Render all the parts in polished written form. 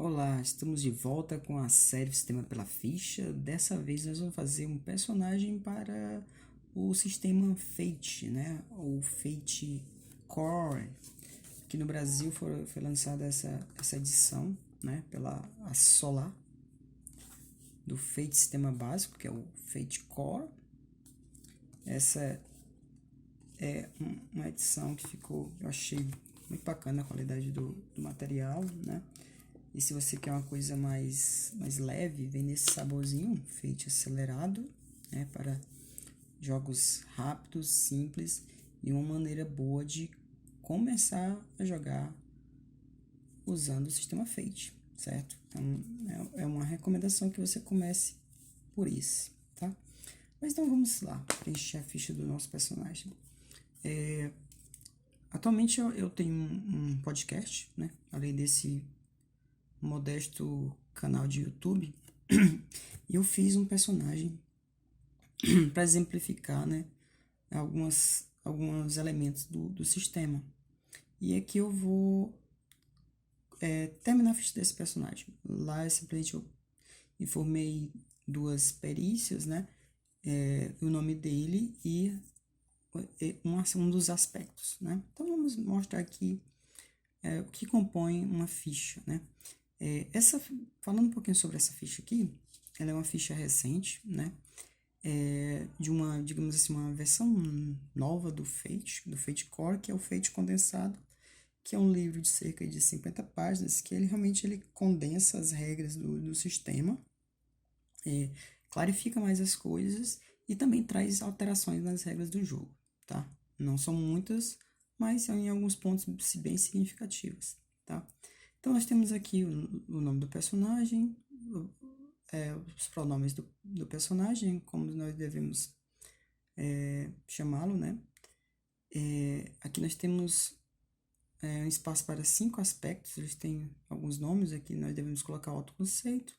Olá, estamos de volta com a série Sistema pela Ficha. Dessa vez nós vamos fazer um personagem para o sistema Fate, né? O Fate Core. Aqui no Brasil foi lançada essa edição, né? Pela a Solar, do Fate Sistema Básico, que é o Fate Core. Essa é uma edição que eu achei muito bacana a qualidade do material, né? E se você quer uma coisa mais leve, vem nesse saborzinho, Fate acelerado, né, para jogos rápidos, simples e uma maneira boa de começar a jogar usando o sistema Fate, certo? Então, é uma recomendação que você comece por isso, tá? Mas então vamos lá, preencher a ficha do nosso personagem. Atualmente eu tenho um podcast, né, além desse modesto canal de YouTube, e eu fiz um personagem para exemplificar, né, alguns elementos do sistema. E aqui eu vou terminar a ficha desse personagem. Lá simplesmente eu informei duas perícias, né, o nome dele e um dos aspectos, né. Então vamos mostrar aqui o que compõe uma ficha, né. Falando um pouquinho sobre essa ficha aqui, ela é uma ficha recente, né? De uma, digamos assim, uma versão nova do Fate Core, que é o Fate Condensado, que é um livro de cerca de 50 páginas, que ele realmente condensa as regras do sistema, clarifica mais as coisas e também traz alterações nas regras do jogo, tá? Não são muitas, mas são em alguns pontos bem significativos, tá? Então, nós temos aqui o nome do personagem, os pronomes do personagem, como nós devemos chamá-lo, né? Aqui nós temos um espaço para 5 aspectos, eles têm alguns nomes aqui, nós devemos colocar o autoconceito,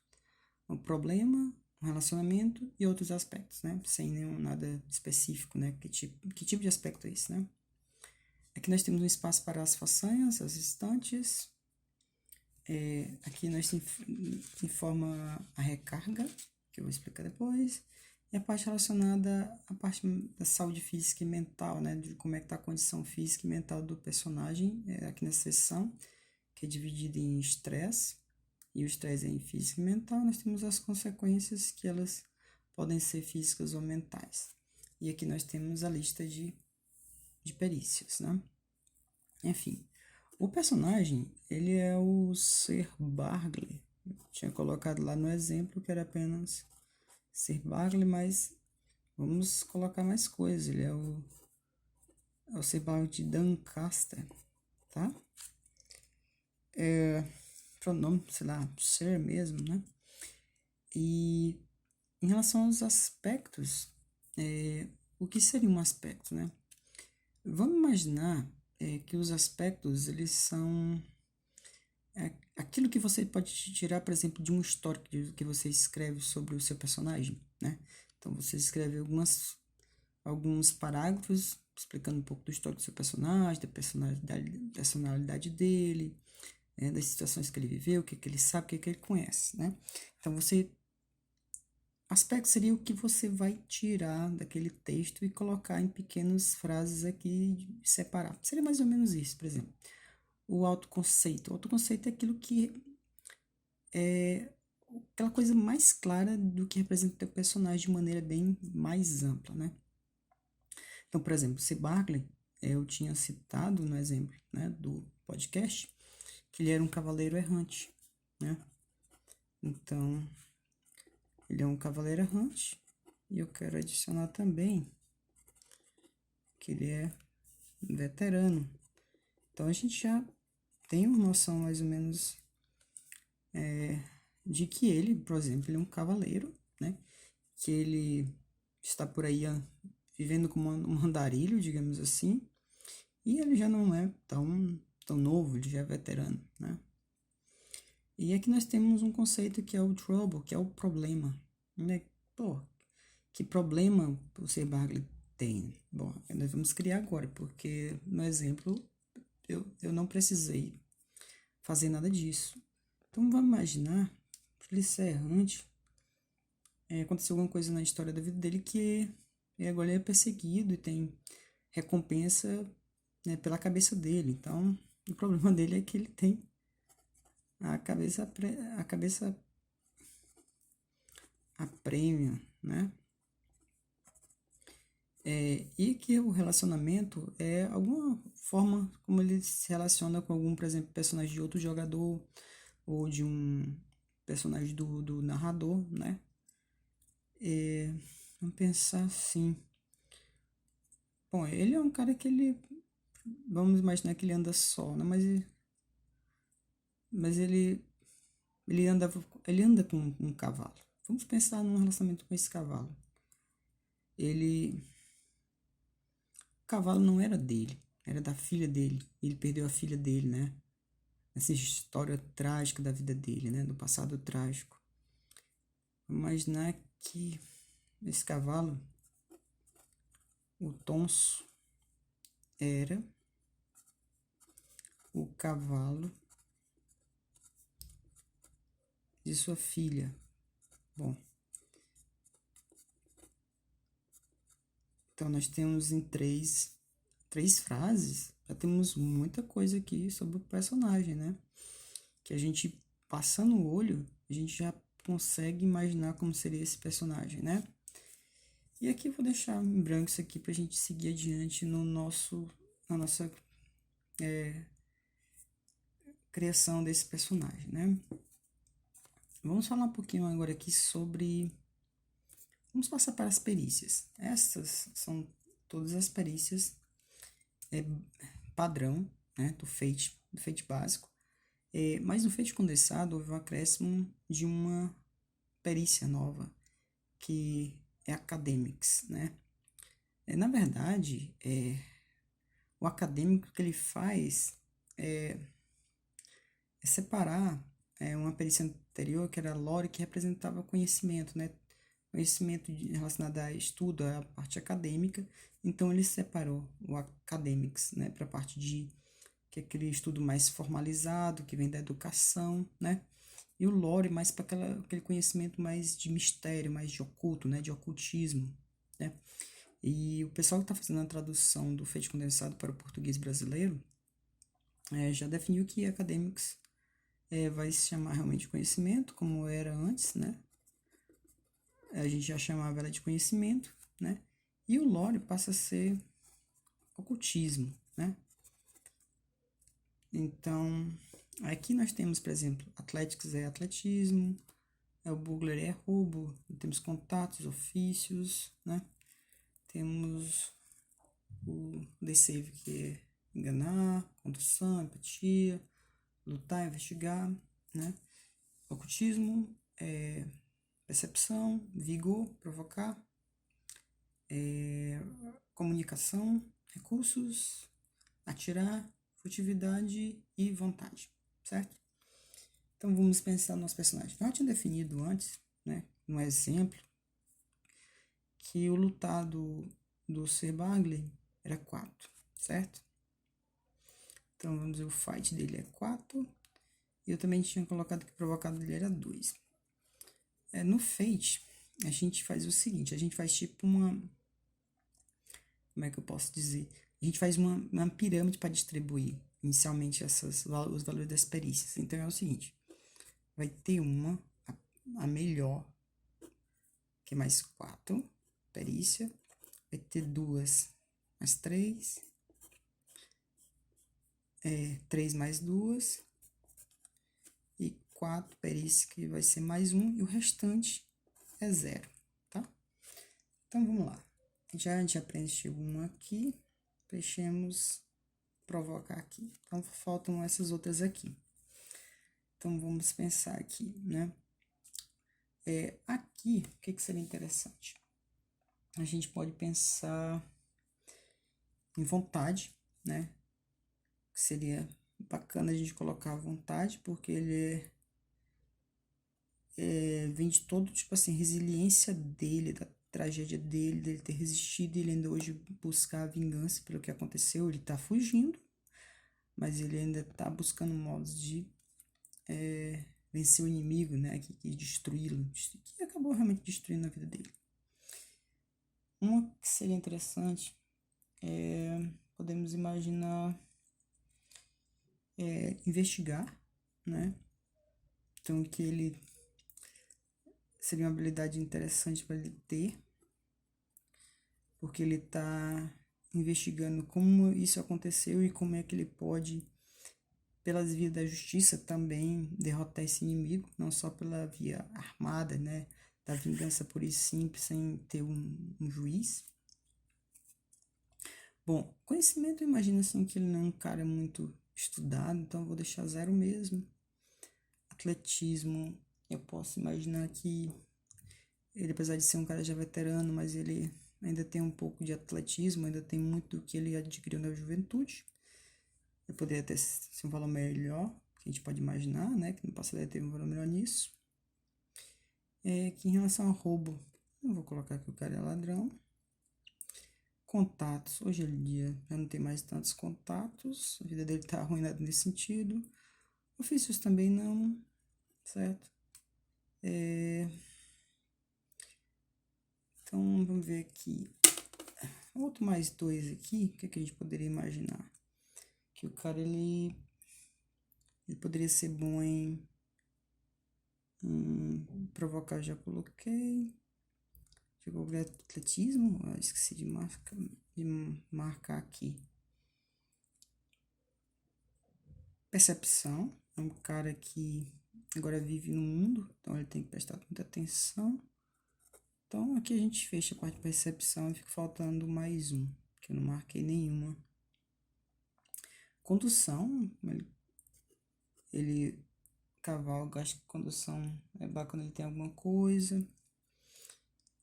o problema, o relacionamento e outros aspectos, né? Sem nada específico, né? Que tipo de aspecto é esse, né? Aqui nós temos um espaço para as façanhas, as estantes. Aqui nós informa a recarga, que eu vou explicar depois, e a parte relacionada à parte da saúde física e mental, né, de como é que está a condição física e mental do personagem, aqui nessa seção, que é dividida em estresse, e o estresse é em físico e mental, nós temos as consequências que elas podem ser físicas ou mentais. E aqui nós temos a lista de perícias, né? Enfim, o personagem, ele é o Sir Bargley. Eu tinha colocado lá no exemplo que era apenas Sir Bargley, mas vamos colocar mais coisas. Ele é o Sir Bargley de Doncaster, tá? Pronome, sei lá, Sir mesmo, né? E em relação aos aspectos, o que seria um aspecto, né? Vamos imaginar que os aspectos, eles são aquilo que você pode tirar, por exemplo, de um histórico que você escreve sobre o seu personagem, né? Então, você escreve alguns parágrafos explicando um pouco do histórico do seu personagem, da personalidade dele, das situações que ele viveu, o que ele sabe, o que ele conhece, né? Então, aspecto seria o que você vai tirar daquele texto e colocar em pequenas frases aqui e separar. Seria mais ou menos isso, por exemplo. O autoconceito. O autoconceito é aquilo que é aquela coisa mais clara do que representa o teu personagem de maneira bem mais ampla, né? Então, por exemplo, se Barclay, eu tinha citado no exemplo, né, do podcast, que ele era um cavaleiro errante, né? Então, ele é um cavaleiro errante e eu quero adicionar também que ele é veterano. Então, a gente já tem uma noção mais ou menos de que ele, por exemplo, ele é um cavaleiro, né? Que ele está por aí vivendo como um andarilho, digamos assim, e ele já não é tão novo, ele já é veterano, né? E aqui nós temos um conceito que é o trouble, que é o problema, né? Pô, que problema o Sir Barkley tem? Bom, nós vamos criar agora, porque no exemplo eu não precisei fazer nada disso. Então vamos imaginar que ele ser errante, aconteceu alguma coisa na história da vida dele que agora ele é perseguido e tem recompensa, né, pela cabeça dele. Então o problema dele é que ele tem a cabeça a prêmio, né? E que o relacionamento é alguma forma como ele se relaciona com algum, por exemplo, personagem de outro jogador ou de um personagem do narrador, né? Vamos pensar assim. Bom, ele é um cara que vamos imaginar que ele anda só, né? Mas ele anda com um cavalo. Vamos pensar num relacionamento com esse cavalo. O cavalo não era dele, era da filha dele. Ele perdeu a filha dele, né? Essa história trágica da vida dele, né? Do passado trágico. Vamos imaginar que esse cavalo, o Tonso, era o cavalo de sua filha. Bom, então nós temos em três frases, já temos muita coisa aqui sobre o personagem, né? Que a gente, passando o olho, a gente já consegue imaginar como seria esse personagem, né? E aqui eu vou deixar em branco isso aqui pra gente seguir adiante na nossa criação desse personagem, né? Vamos falar um pouquinho agora aqui sobre... Vamos passar para as perícias. Essas são todas as perícias padrão, né, do Fate básico. Mas no Fate condensado houve um acréscimo de uma perícia nova, que é Academics, né? Na verdade, o acadêmico que ele faz é separar uma perícia anterior, que era a lore, que representava conhecimento, né? Conhecimento relacionado a estudo, a parte acadêmica. Então ele separou o academics, né, para a parte que é aquele estudo mais formalizado, que vem da educação, né? E o lore mais para aquele conhecimento mais de mistério, mais de oculto, né? De ocultismo, né? E o pessoal que está fazendo a tradução do Fate condensado para o português brasileiro já definiu que academics vai se chamar realmente de conhecimento, como era antes, né? A gente já chamava ela de conhecimento, né? E o lore passa a ser ocultismo, né? Então, aqui nós temos, por exemplo, Athletics é atletismo, o Bugler é roubo, temos contatos, ofícios, né? Temos o Deceive, que é enganar, condução, empatia, lutar, investigar, né? Ocultismo é percepção, vigor, provocar, comunicação, recursos, atirar, furtividade e vontade, certo? Então vamos pensar no nosso personagem. Nós tínhamos definido antes, né, um exemplo, que o lutar do Sir Bagley era 4, certo? Então vamos dizer, o fight dele é 4. E eu também tinha colocado que o provocado dele era 2. No Fate, a gente faz o seguinte, a gente faz tipo uma... Como é que eu posso dizer? A gente faz uma pirâmide para distribuir inicialmente os valores das perícias. Então é o seguinte, vai ter a melhor, que é mais 4, perícia. Vai ter 2 mais 3, 3 mais 2, e 4 perícia, que vai ser mais 1, e o restante é 0, tá? Então vamos lá. Já a gente preencheu um aqui, preenchemos provocar aqui. Então faltam essas outras aqui. Então vamos pensar aqui, né? Aqui, o que seria interessante? A gente pode pensar em vontade, né? Seria bacana a gente colocar a vontade, porque ele vem de todo, tipo assim, resiliência dele, da tragédia dele ter resistido, e ele ainda hoje buscar a vingança pelo que aconteceu. Ele tá fugindo, mas ele ainda tá buscando modos de vencer o inimigo, né, que quis destruí-lo, que acabou realmente destruindo a vida dele. Uma que seria interessante podemos imaginar investigar, né? Então que ele seria uma habilidade interessante para ele ter, porque ele está investigando como isso aconteceu e como é que ele pode, pelas vias da justiça, também derrotar esse inimigo, não só pela via armada, né? Da vingança pura e simples, sem ter um juiz. Bom, conhecimento, eu imagino assim que ele não é um cara muito estudado, então eu vou deixar 0 mesmo. Atletismo, eu posso imaginar que ele, apesar de ser um cara já veterano, mas ele ainda tem um pouco de atletismo, ainda tem muito do que ele adquiriu na juventude. Eu poderia ter um valor melhor, que a gente pode imaginar, né? Que no passado ele teve um valor melhor nisso. Que em relação ao roubo, eu vou colocar que o cara é ladrão. Contatos, hoje em dia já não tem mais tantos contatos, a vida dele tá arruinada nesse sentido. Ofícios também não, certo? Então vamos ver aqui. Outro mais 2 aqui, o que, que a gente poderia imaginar? Que o cara ele poderia ser bom em provocar, já coloquei. Chegou o atletismo, esqueci de marcar aqui. Percepção, é um cara que agora vive no mundo, então ele tem que prestar muita atenção. Então aqui a gente fecha a parte de percepção e fica faltando mais um, que eu não marquei nenhuma. Condução, ele cavalo, acho que condução é bacana, ele tem alguma coisa.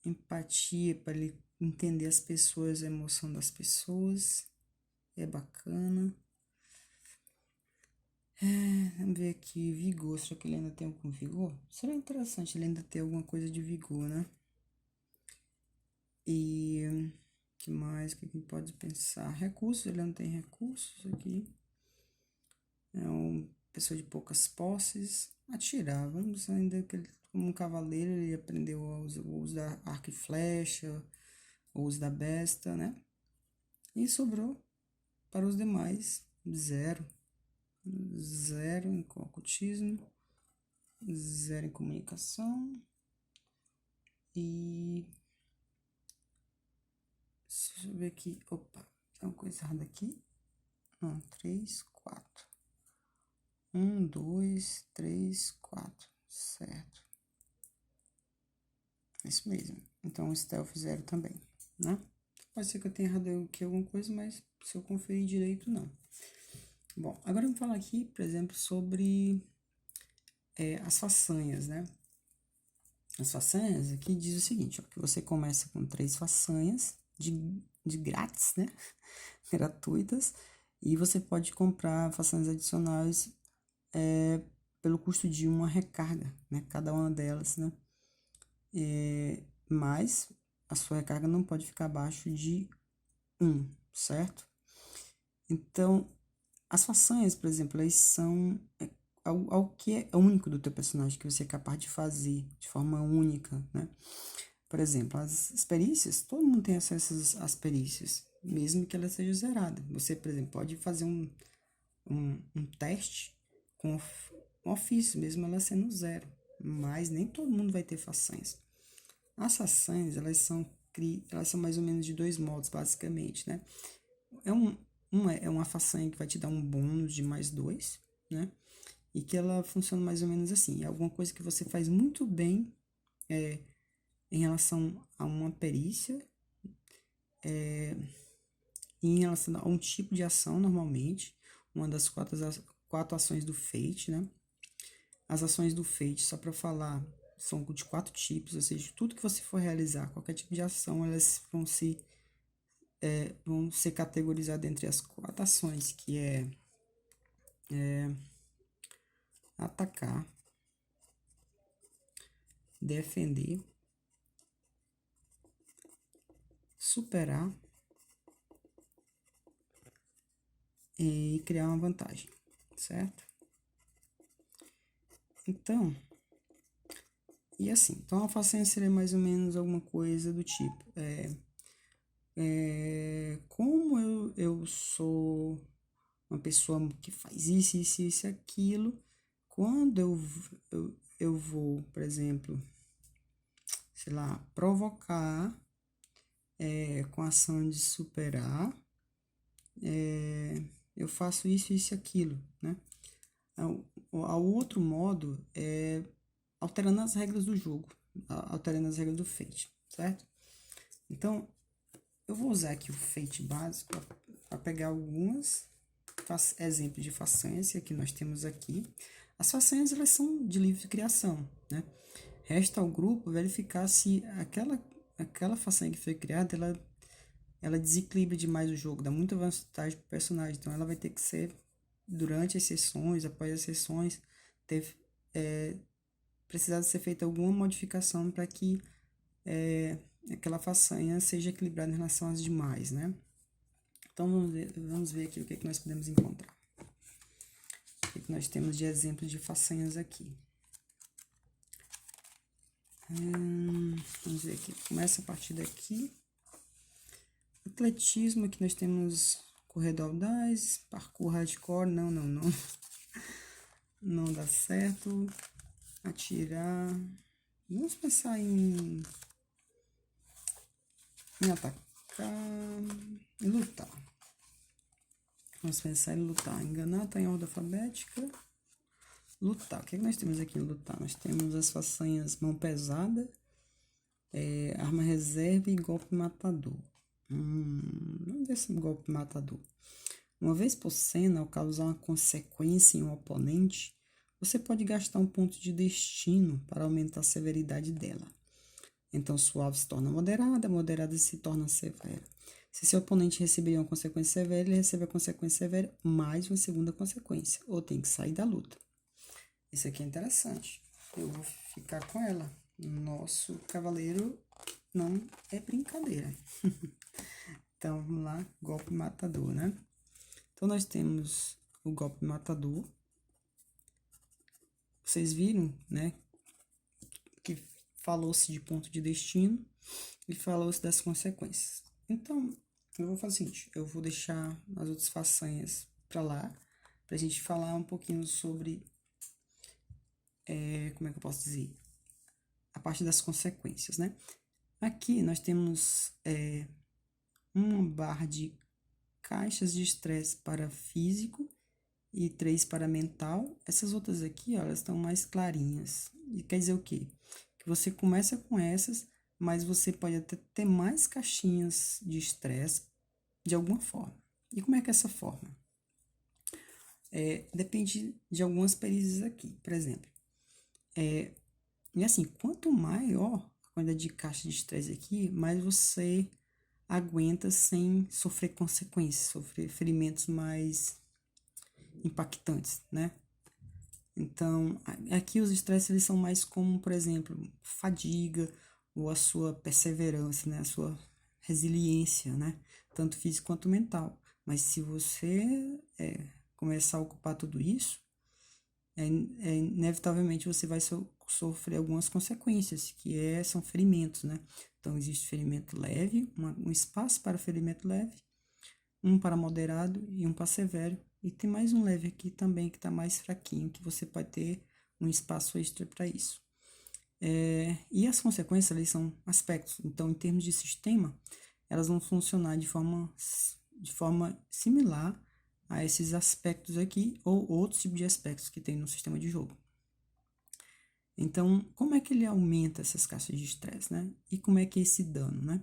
Empatia, para ele entender as pessoas, a emoção das pessoas, é bacana. Vamos ver aqui, vigor, será que ele ainda tem algum vigor? Será interessante ele ainda ter alguma coisa de vigor, né? E que mais que a gente pode pensar? Recursos, ele não tem recursos aqui. É uma pessoa de poucas posses. Atirar, vamos ainda que ele, como um cavaleiro, ele aprendeu o uso da arco e flecha, o uso da besta, né? E sobrou para os demais 0. 0 em ocultismo, 0 em comunicação e deixa eu ver aqui, opa, tem uma coisa errada aqui. Não, 3, 4. 1, 2, 3, 4, certo. É isso mesmo. Então, stealth 0 também, né? Pode ser que eu tenha errado aqui alguma coisa, mas se eu conferir direito, não. Bom, agora vamos falar aqui, por exemplo, sobre as façanhas, né? As façanhas aqui diz o seguinte, ó, que você começa com 3 façanhas de grátis, né? Gratuitas, e você pode comprar façanhas adicionais pelo custo de uma recarga, né? Cada uma delas, né? Mas a sua recarga não pode ficar abaixo de 1, certo? Então, as façanhas, por exemplo, elas são algo que é único do teu personagem, que você é capaz de fazer de forma única, né? Por exemplo, as perícias, todo mundo tem acesso às perícias, mesmo que ela seja zerada. Você, por exemplo, pode fazer um teste com um ofício, mesmo ela sendo 0, mas nem todo mundo vai ter façanhas. As façanhas, elas são mais ou menos de 2 modos, basicamente, né? É uma façanha que vai te dar um bônus de mais 2, né? E que ela funciona mais ou menos assim. É alguma coisa que você faz muito bem em relação a uma perícia, e em relação a um tipo de ação, normalmente. Uma das 4 ações do Fate, né? As ações do Fate, só para falar, são de 4 tipos, ou seja, tudo que você for realizar, qualquer tipo de ação, elas vão ser categorizadas entre as 4 ações, que é atacar, defender, superar e criar uma vantagem, certo? Então, e assim, então a façanha seria mais ou menos alguma coisa do tipo, como eu sou uma pessoa que faz isso, aquilo, quando eu vou, por exemplo, sei lá, provocar com a ação de superar, eu faço isso e aquilo, né? Ao outro modo é alterando as regras do jogo, alterando as regras do Fate, certo? Então, eu vou usar aqui o Fate básico para pegar alguns exemplos de façanhas que nós temos aqui. As façanhas, elas são de livre criação, né? Resta ao grupo verificar se aquela façanha que foi criada, ela desequilibra demais o jogo, dá muita vantagem para o personagem. Então, ela vai ter que ser, durante as sessões, após as sessões, precisar ser feita alguma modificação para que aquela façanha seja equilibrada em relação às demais, né? Então, vamos ver aqui o que nós podemos encontrar. O que nós temos de exemplos de façanhas aqui. Vamos ver aqui. Começa a partir daqui. Atletismo, aqui nós temos corredor audaz, parkour hardcore, não. Não dá certo. Atirar. Vamos pensar em atacar e lutar. Vamos pensar em lutar. Enganar está em ordem alfabética. Lutar. O que nós temos aqui em lutar? Nós temos as façanhas mão pesada, arma reserva e golpe matador. Vamos ver esse golpe matador. Uma vez por cena, ao causar uma consequência em um oponente, você pode gastar um ponto de destino para aumentar a severidade dela. Então, suave se torna moderada, moderada se torna severa. Se seu oponente receber uma consequência severa, ele recebe a consequência severa mais uma segunda consequência, ou tem que sair da luta. Isso aqui é interessante. Eu vou ficar com ela. Nosso cavaleiro não é brincadeira. Então, vamos lá, golpe matador, né? Então, nós temos o golpe matador. Vocês viram, né? Que falou-se de ponto de destino e falou-se das consequências. Então, eu vou fazer o seguinte, eu vou deixar as outras façanhas para lá, para a gente falar um pouquinho sobre, como é que eu posso dizer, a parte das consequências, né? Aqui nós temos uma barra de caixas de estresse para físico e 3 para mental. Essas outras aqui, ó, elas estão mais clarinhas. E quer dizer o quê? Que você começa com essas, mas você pode até ter mais caixinhas de estresse de alguma forma. E como é que é essa forma? Depende de algumas perícias aqui, por exemplo. E assim, quanto maior a quantidade de caixa de estresse aqui, mais você aguenta sem sofrer consequências, sofrer ferimentos mais impactantes, né? Então, aqui os estresses eles são mais como, por exemplo, fadiga ou a sua perseverança, né? A sua resiliência, né? Tanto física quanto mental. Mas se você começar a ocupar tudo isso, inevitavelmente você vai sofrer algumas consequências, que são ferimentos, né? Então, existe ferimento leve, um espaço para ferimento leve, um para moderado e um para severo. E tem mais um leve aqui também, que está mais fraquinho, que você pode ter um espaço extra para isso. E as consequências, elas são aspectos. Então, em termos de sistema, elas vão funcionar de forma similar a esses aspectos aqui, ou outros tipos de aspectos que tem no sistema de jogo. Então, como é que ele aumenta essas caixas de estresse, né? E como é que é esse dano, né?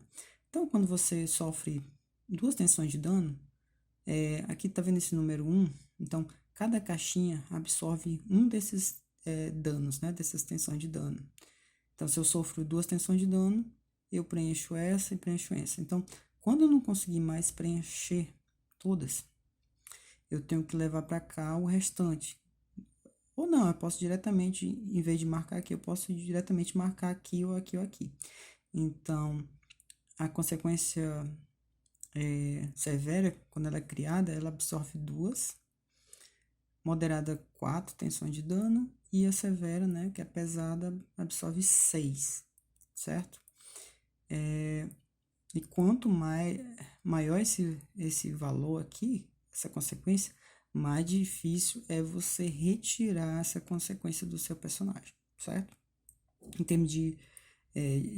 Então, quando você sofre 2 tensões de dano, aqui tá vendo esse número 1, então cada caixinha absorve um desses danos, né? Dessas tensões de dano. Então, se eu sofro 2 tensões de dano, eu preencho essa e preencho essa. Então, quando eu não conseguir mais preencher todas, eu tenho que levar para cá o restante. Ou não, eu posso diretamente, em vez de marcar aqui, eu posso diretamente marcar aqui ou aqui ou aqui. Então, a consequência severa, quando ela é criada, ela absorve 2, moderada 4 tensões de dano e a severa, né, que é pesada, absorve 6, certo? E quanto maior esse valor aqui, essa consequência, mais difícil é você retirar essa consequência do seu personagem, certo? Em termos de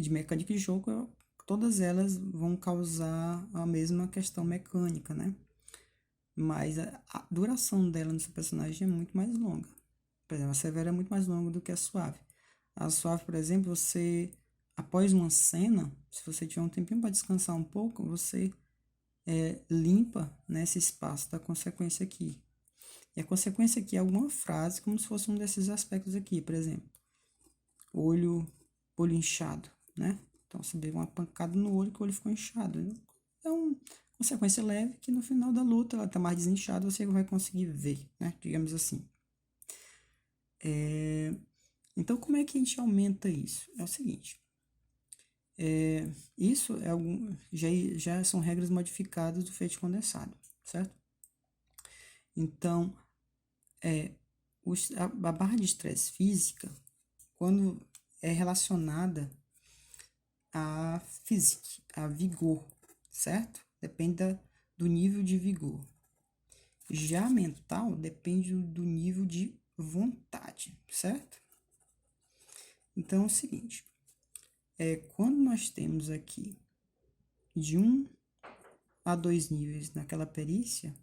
mecânica de jogo, todas elas vão causar a mesma questão mecânica, né? Mas a duração dela no seu personagem é muito mais longa. Por exemplo, a severa é muito mais longa do que a suave. A suave, por exemplo, você, após uma cena, se você tiver um tempinho para descansar um pouco, você limpa, né, esse espaço da consequência aqui. E a consequência aqui é alguma frase, como se fosse um desses aspectos aqui, por exemplo, olho inchado, né? Então, você deu uma pancada no olho que o olho ficou inchado. É uma consequência leve que no final da luta ela está mais desinchada, você vai conseguir ver, né? Digamos assim. Então, como é que a gente aumenta isso? É o seguinte. Isso é já são regras modificadas do feito condensado, certo? Então, a barra de estresse física, quando é relacionada a physique, a vigor, certo? Depende do nível de vigor. Já mental depende do nível de vontade, certo? Então é o seguinte, quando nós temos aqui de 1 a 2 níveis naquela perícia,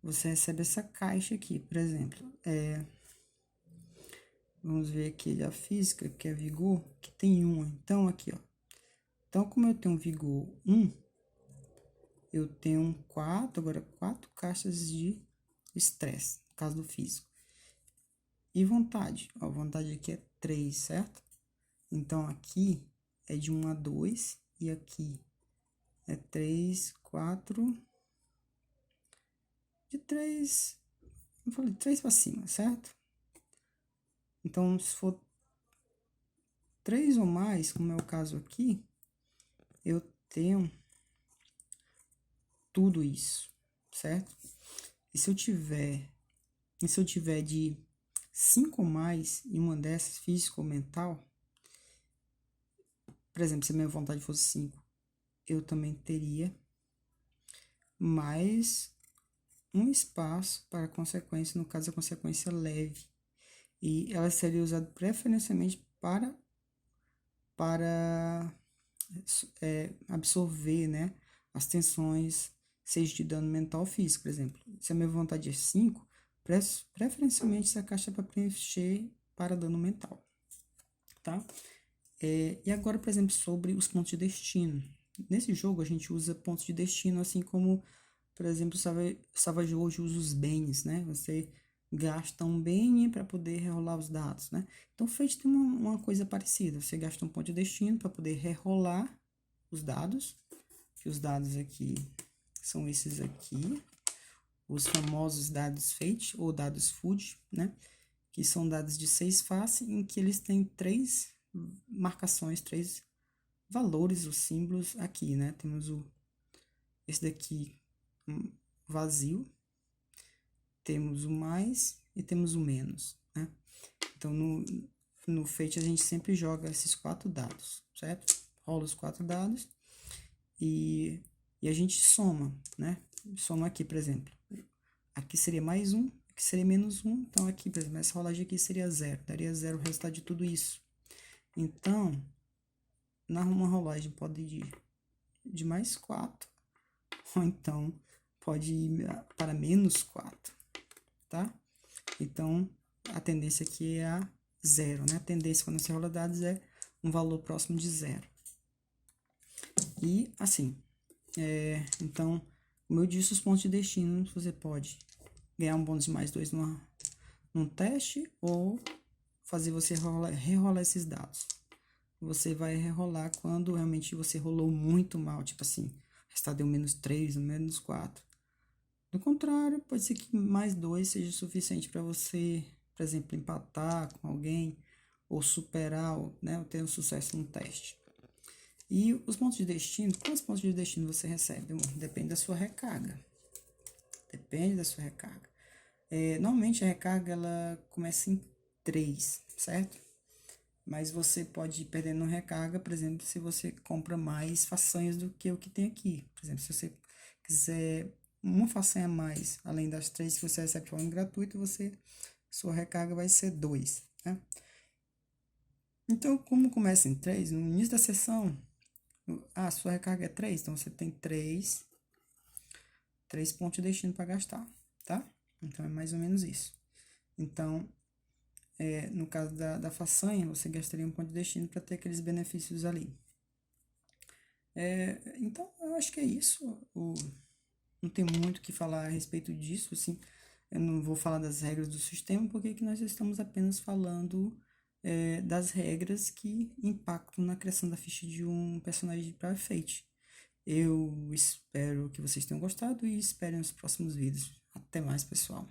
você recebe essa caixa aqui, por exemplo, vamos ver aqui a física, que é vigor, que tem 1. Então, aqui, ó. Então, como eu tenho vigor 1, eu tenho 4 caixas de estresse, no caso do físico. E vontade, ó, vontade aqui é 3, certo? Então, aqui é de 1 a 2, e aqui é 3, 4, de 3, eu falei 3 para cima, certo? Então, se for 3 ou mais, como é o caso aqui, eu tenho tudo isso, certo? E se eu tiver de 5 ou mais em uma dessas, físico ou mental, por exemplo, se a minha vontade fosse 5, eu também teria mais um espaço para a consequência, no caso a consequência leve. E ela seria usada preferencialmente para absorver, né, as tensões, seja de dano mental ou físico, por exemplo. Se a minha vontade é 5, preferencialmente essa caixa é para preencher para dano mental, tá? E agora, por exemplo, sobre os pontos de destino. Nesse jogo, a gente usa pontos de destino, assim como, por exemplo, Savage Worlds usa os bens, né? Você gasta um bem para poder rerolar os dados, né? Então, Fate tem uma coisa parecida. Você gasta um ponto de destino para poder rerolar os dados, que os dados aqui são esses aqui, os famosos dados Fate ou dados Food, né? Que são dados de 6 faces, em que eles têm 3 marcações, 3 valores, os símbolos aqui, né? Temos esse daqui vazio, temos o mais e temos o menos, né? Então, no Fate, a gente sempre joga esses 4 dados, certo? Rola os 4 dados e a gente soma, né? Soma aqui, por exemplo. Aqui seria mais 1, aqui seria menos 1. Então, aqui, por exemplo, essa rolagem aqui seria 0. Daria 0 o resultado de tudo isso. Então, uma rolagem pode ir de mais 4, ou então pode ir para menos 4, tá? Então, a tendência aqui é a 0, né? A tendência quando você rola dados é um valor próximo de 0. E, assim, então, como eu disse, os pontos de destino, você pode ganhar um bônus de mais 2 num teste, ou fazer você rerolar esses dados. Você vai rerolar quando realmente você rolou muito mal, tipo assim, o resultado deu menos 3 ou menos 4. Do contrário, pode ser que mais 2 seja suficiente para você, por exemplo, empatar com alguém ou superar, né, ou ter um sucesso no teste. E os pontos de destino, quantos pontos de destino você recebe? Depende da sua recarga. Depende da sua recarga. Normalmente a recarga ela começa em 3, certo? Mas você pode ir perdendo recarga, por exemplo, se você compra mais façanhas do que o que tem aqui. Por exemplo, se você quiser uma façanha a mais, além das 3 que você recebe de forma gratuita, sua recarga vai ser 2, né? Então, como começa em 3, no início da sessão, sua recarga é 3, então você tem 3 pontos de destino para gastar, tá? Então, é mais ou menos isso. Então, no caso da façanha, você gastaria um ponto de destino para ter aqueles benefícios ali. Então, eu acho que é isso. Não tem muito o que falar a respeito disso, assim. Eu não vou falar das regras do sistema, porque aqui nós estamos apenas falando das regras que impactam na criação da ficha de um personagem de Power Fate. Eu espero que vocês tenham gostado e esperem os próximos vídeos. Até mais, pessoal.